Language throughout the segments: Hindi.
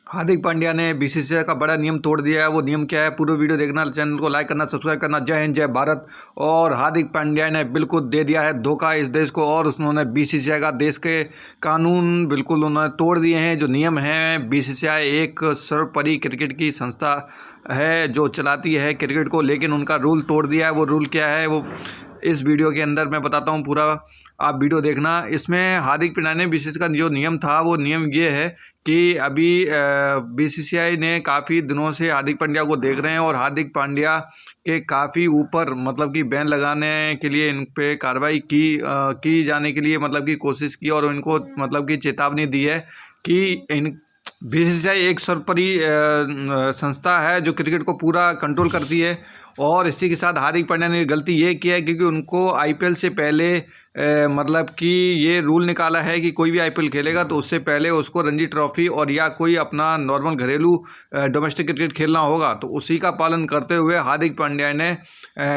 हार्दिक पांड्या ने बीसीसीआई का बड़ा नियम तोड़ दिया है। वो नियम क्या है, पूरा वीडियो देखना, चैनल को लाइक करना, सब्सक्राइब करना। जय हिंद, जय भारत। और हार्दिक पांड्या ने बिल्कुल दे दिया है धोखा इस देश को, और उन्होंने बीसीसीआई का देश के कानून बिल्कुल उन्होंने तोड़ दिए हैं। जो नियम हैं, बीसीसीआई एक सर्वोपरि क्रिकेट की संस्था है जो चलाती है क्रिकेट को, लेकिन उनका रूल तोड़ दिया है। वो रूल क्या है, वो इस वीडियो के अंदर मैं बताता हूँ पूरा, आप वीडियो देखना। इसमें हार्दिक पांड्या ने बीसीसीआई का जो नियम था, वो नियम ये है कि अभी बीसीसीआई ने काफ़ी दिनों से हार्दिक पांड्या को देख रहे हैं, और हार्दिक पांड्या के काफ़ी ऊपर मतलब कि बैन लगाने के लिए इन पे कार्रवाई की जाने के लिए मतलब कि कोशिश की, और इनको मतलब कि चेतावनी दी है कि इन बीसीसीआई एक सर्वोपरि संस्था है जो क्रिकेट को पूरा कंट्रोल करती है। और इसी के साथ हार्दिक पांड्या ने गलती ये की है क्योंकि उनको आईपीएल से पहले मतलब कि ये रूल निकाला है कि कोई भी आईपीएल खेलेगा तो उससे पहले उसको रणजी ट्रॉफी और या कोई अपना नॉर्मल घरेलू डोमेस्टिक क्रिकेट खेलना होगा। तो उसी का पालन करते हुए हार्दिक पांड्या ने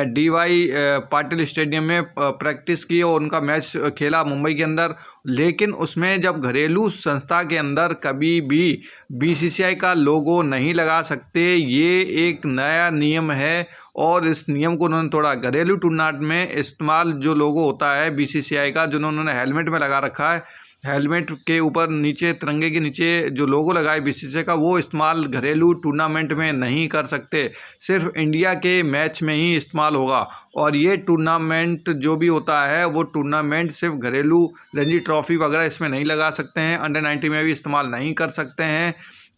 डीवाई पाटिल स्टेडियम में प्रैक्टिस की और उनका मैच खेला मुंबई के अंदर। लेकिन उसमें जब घरेलू संस्था के अंदर कभी भी बीसीसीआई का लोगो नहीं लगा सकते, ये एक नया नियम है और इस नियम को उन्होंने तोड़ा। घरेलू टूर्नामेंट में इस्तेमाल जो लोगो होता है बीसीसीआई का, जो उन्होंने हेलमेट में लगा रखा है, हेलमेट के ऊपर नीचे तिरंगे के नीचे जो लोगो लगा है बीसीसीआई का, वो इस्तेमाल घरेलू टूर्नामेंट में नहीं कर सकते, सिर्फ इंडिया के मैच में ही इस्तेमाल होगा। और ये टूर्नामेंट जो भी होता है वो टूर्नामेंट सिर्फ घरेलू रणजी ट्रॉफी वगैरह इसमें नहीं लगा सकते हैं, अंडर 90 में भी इस्तेमाल नहीं कर सकते हैं।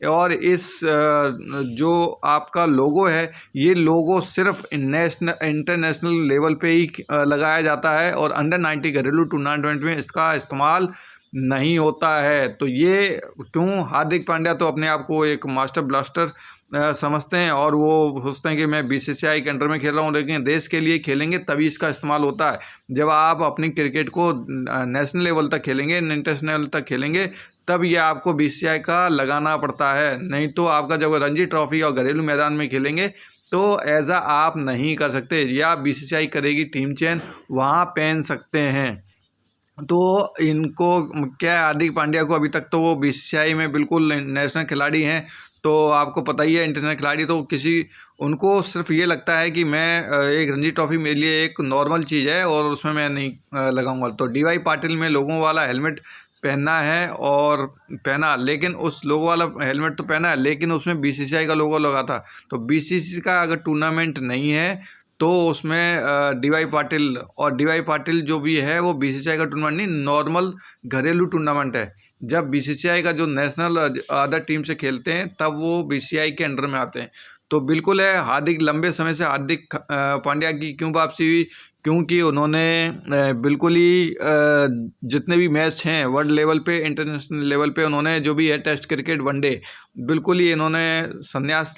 और इस जो आपका लोगो है, ये लोगो सिर्फ इंटरनेशनल लेवल पे ही लगाया जाता है, और अंडर 90 घरेलू टूर्नामेंट में इसका इस्तेमाल नहीं होता है। तो ये क्यों, हार्दिक पांड्या तो अपने आप को एक मास्टर ब्लास्टर समझते हैं, और वो सोचते हैं कि मैं बीसीसीआई के अंडर में खेल रहा हूँ, लेकिन देश के लिए खेलेंगे तभी इसका इस्तेमाल होता है। जब आप अपनी क्रिकेट को नेशनल लेवल तक खेलेंगे, इंटरनेशनल तक खेलेंगे, तब ये आपको बीसीसीआई का लगाना पड़ता है। नहीं तो आपका जब रणजी ट्रॉफी और घरेलू मैदान में खेलेंगे तो ऐसा आप नहीं कर सकते, या बीसीसीआई करेगी टीम चेंज, वहाँ पहन सकते हैं। तो इनको क्या है, हार्दिक पांड्या को अभी तक तो वो बीसीसीआई में बिल्कुल नेशनल खिलाड़ी हैं, तो आपको पता ही है इंटरनेशनल खिलाड़ी तो किसी, उनको सिर्फ ये लगता है कि मैं एक रणजी ट्रॉफी मेरे लिए एक नॉर्मल चीज़ है और उसमें मैं नहीं लगाऊंगा। तो डीवाई पाटिल में लोगों वाला हेलमेट पहनना है और पहना, लेकिन उस लोगो वाला हेलमेट तो पहना है, लेकिन उसमें बीसीसीआई का लोगो लगा था। तो बीसीसीआई का अगर टूर्नामेंट नहीं है तो उसमें डीवाई पाटिल, और डीवाई पाटिल जो भी है वो बीसीसीआई का टूर्नामेंट नहीं, नॉर्मल घरेलू टूर्नामेंट है। जब बीसीसीआई का जो नेशनल अदर टीम से खेलते हैं तब वो बीसीसीआई के अंडर में आते हैं। तो बिल्कुल है, हार्दिक लंबे समय से हार्दिक पांड्या की क्यों वापसी हुई, क्योंकि उन्होंने बिल्कुल ही जितने भी मैच हैं वर्ल्ड लेवल पे, इंटरनेशनल लेवल पे, उन्होंने जो भी है टेस्ट क्रिकेट, वनडे, बिल्कुल ही इन्होंने संन्यास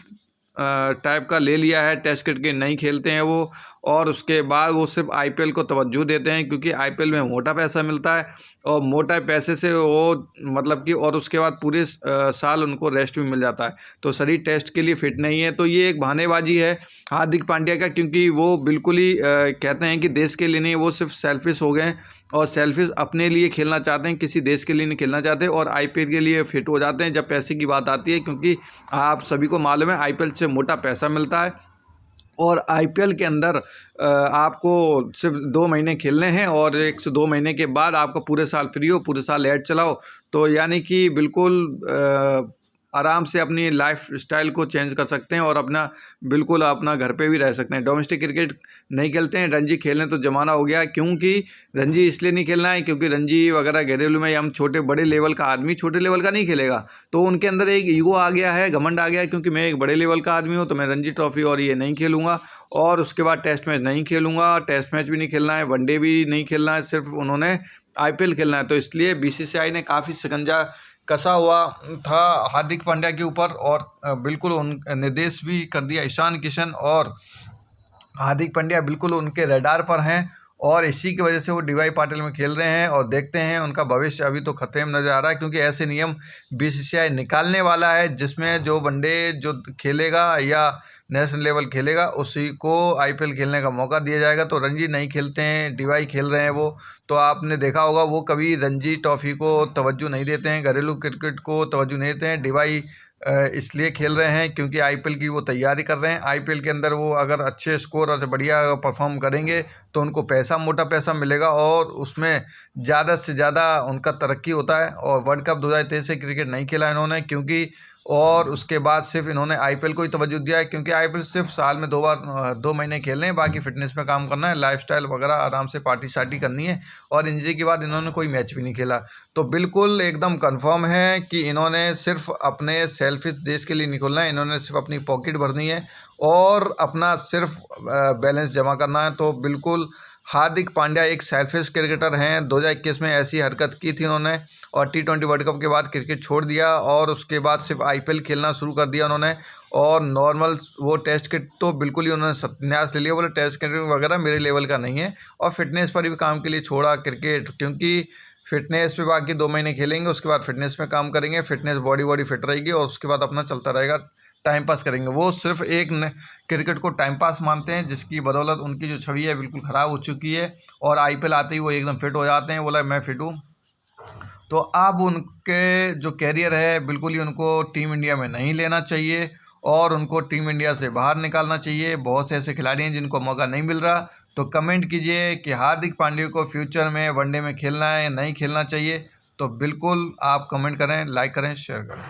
टाइप का ले लिया है। टेस्ट क्रिकेट नहीं खेलते हैं वो, और उसके बाद वो सिर्फ आईपीएल को तवज्जो देते हैं, क्योंकि आईपीएल में मोटा पैसा मिलता है, और मोटा पैसे से वो मतलब कि, और उसके बाद पूरे साल उनको रेस्ट भी मिल जाता है, तो शरीर टेस्ट के लिए फिट नहीं है। तो ये एक बहानेबाजी है हार्दिक पांड्या का, क्योंकि वो बिल्कुल ही कहते हैं कि देश के लिए नहीं, वो सिर्फ सेल्फिश हो गए हैं, और सेल्फिश अपने लिए खेलना चाहते हैं, किसी देश के लिए नहीं खेलना चाहते, और आईपीएल के लिए फिट हो जाते हैं जब पैसे की बात आती है। क्योंकि आप सभी को मालूम है आईपीएल से मोटा पैसा मिलता है, और आईपीएल के अंदर आपको सिर्फ 2 महीने खेलने हैं, और 1 से 2 महीने के बाद आपका पूरे साल फ्री हो, पूरे साल ऐड चलाओ। तो यानी कि बिल्कुल आराम से अपनी लाइफ स्टाइल को चेंज कर सकते हैं, और अपना बिल्कुल अपना घर पे भी रह सकते हैं। डोमेस्टिक क्रिकेट नहीं खेलते हैं, रणजी खेलने तो ज़माना हो गया। क्योंकि रणजी इसलिए नहीं खेलना है क्योंकि रणजी वगैरह घरेलू में हम छोटे बड़े लेवल का आदमी छोटे लेवल का नहीं खेलेगा, तो उनके अंदर एक ईगो आ गया है, घमंड आ गया है, क्योंकि मैं एक बड़े लेवल का आदमी हूँ तो मैं रणजी ट्रॉफी और ये नहीं खेलूँगा, और उसके बाद टेस्ट मैच नहीं खेलूँगा, टेस्ट मैच भी नहीं खेलना है, वनडे भी नहीं खेलना है, सिर्फ उन्होंने आईपीएल खेलना है। तो इसलिए बीसीसीआई ने काफ़ी शिकंजा कसा हुआ था हार्दिक पांड्या के ऊपर, और बिल्कुल उन निर्देश भी कर दिया ईशान किशन, और हार्दिक पांड्या बिल्कुल उनके रडार पर हैं, और इसी की वजह से वो डीवाई पाटिल में खेल रहे हैं। और देखते हैं उनका भविष्य अभी तो खतरे में नजर आ रहा है, क्योंकि ऐसे नियम बीसीसीआई निकालने वाला है जिसमें जो वनडे जो खेलेगा या नेशनल लेवल खेलेगा उसी को आईपीएल खेलने का मौका दिया जाएगा। तो रणजी नहीं खेलते हैं, डीवाई खेल रहे हैं वो, तो आपने देखा होगा वो कभी रणजी ट्रॉफी को तवज्जो नहीं देते हैं, घरेलू क्रिकेट को तवज्जो नहीं देते हैं। डीवाई इसलिए खेल रहे हैं क्योंकि आईपीएल की वो तैयारी कर रहे हैं। आईपीएल के अंदर वो अगर अच्छे स्कोर और बढ़िया परफॉर्म करेंगे तो उनको पैसा, मोटा पैसा मिलेगा और उसमें ज़्यादा से ज़्यादा उनका तरक्की होता है। और वर्ल्ड कप 2023 से क्रिकेट नहीं खेला इन्होंने क्योंकि, और उसके बाद सिर्फ इन्होंने आईपीएल को ही तवज्जो दिया है क्योंकि आईपीएल सिर्फ साल में 2 बार 2 महीने खेलने हैं, बाकी फिटनेस पे काम करना है, लाइफस्टाइल वगैरह आराम से पार्टी शार्टी करनी है। और इंजरी के बाद इन्होंने कोई मैच भी नहीं खेला। तो बिल्कुल एकदम कंफर्म है कि इन्होंने सिर्फ अपने सेल्फिश देश के लिए निकलना है, इन्होंने सिर्फ अपनी पॉकेट भरनी है और अपना सिर्फ बैलेंस जमा करना है। तो बिल्कुल हार्दिक पांड्या एक सेल्फिश क्रिकेटर हैं। 2021 में ऐसी हरकत की थी उन्होंने और T20 वर्ल्ड कप के बाद क्रिकेट छोड़ दिया और उसके बाद सिर्फ आईपीएल खेलना शुरू कर दिया उन्होंने। और नॉर्मल वो टेस्ट किट तो बिल्कुल ही उन्होंने संन्यास ले लिया, बोले टेस्ट क्रिकेट वगैरह मेरे लेवल का नहीं है। और फिटनेस पर भी काम के लिए छोड़ा क्रिकेट, क्योंकि फिटनेस पे बाकी 2 महीने खेलेंगे, उसके बाद फिटनेस में काम करेंगे, फिटनेस बॉडी फिट रहेगी और उसके बाद अपना चलता रहेगा, टाइम पास करेंगे। वो सिर्फ एक क्रिकेट को टाइम पास मानते हैं, जिसकी बदौलत उनकी जो छवि है बिल्कुल ख़राब हो चुकी है। और आईपीएल आते ही वो एकदम फिट हो जाते हैं, बोला मैं फिट हूँ। तो अब उनके जो कैरियर है बिल्कुल ही उनको टीम इंडिया में नहीं लेना चाहिए और उनको टीम इंडिया से बाहर निकालना चाहिए। बहुत से ऐसे खिलाड़ी हैं जिनको मौका नहीं मिल रहा। तो कमेंट कीजिए कि हार्दिक पांड्या को फ्यूचर में वनडे में खेलना है या नहीं खेलना चाहिए। तो बिल्कुल आप कमेंट करें, लाइक करें, शेयर करें।